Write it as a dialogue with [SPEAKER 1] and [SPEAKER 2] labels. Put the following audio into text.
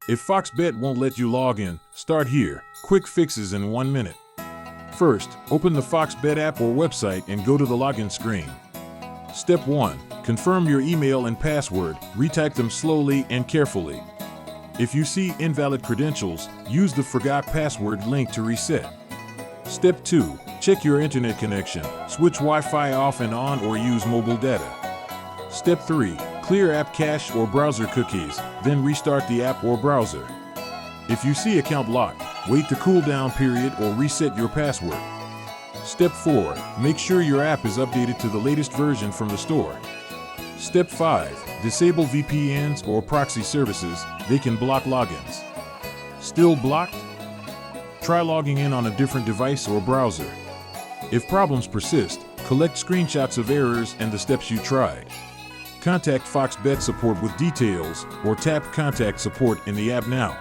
[SPEAKER 1] If FoxBet won't let you log in, start here. Quick fixes in 1 minute. First, open the FoxBet app or website and go to the login screen. Step 1. Confirm your email and password. Retype them slowly and carefully. If you see invalid credentials, use the Forgot Password link to reset. Step 2. Check your internet connection. Switch Wi-Fi off and on or use mobile data. Step 3. Clear app cache or browser cookies, then restart the app or browser. If you see account locked, wait the cooldown period or reset your password. Step 4. Make sure your app is updated to the latest version from the store. Step 5. Disable VPNs or proxy services. They can block logins. Still blocked? Try logging in on a different device or browser. If problems persist, collect screenshots of errors and the steps you tried. Contact FoxBet support with details or tap Contact Support in the app now.